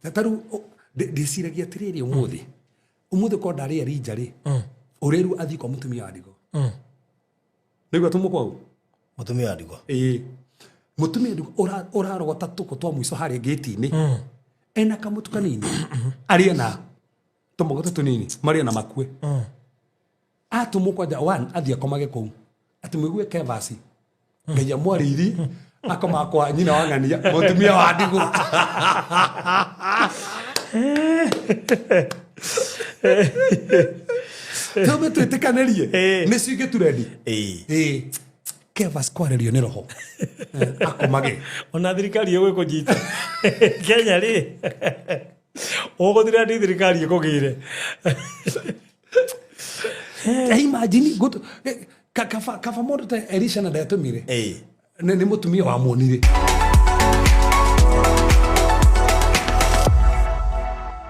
Tataru ndiciragia atiriri umuthi ko ndari arinja ri uriru athi kwa mutumia wa ndigo nigwa tumukwa mutumia wa ndigo mutumia wa ndigo urarogota tuko twa mwiso hari gate-ini ena kamutu kanini ari na tumugota tunini mari na makue atumukwa da one athi akomage kou atumigwe kevasi ngeja mwariri akoma kwa nyina wangania mutumia wa ndigo Tobe twitikanĩrie nĩcio ingĩturendi kevas kwarerio nĩ roho akomage ona thirikari ĩgũkũnyita Kenya rĩ ũgũthira ndi thirikari ĩkũgĩre imagine kaba mũndũ ta Elisha na ndatumire nĩ mũtumia wa muonire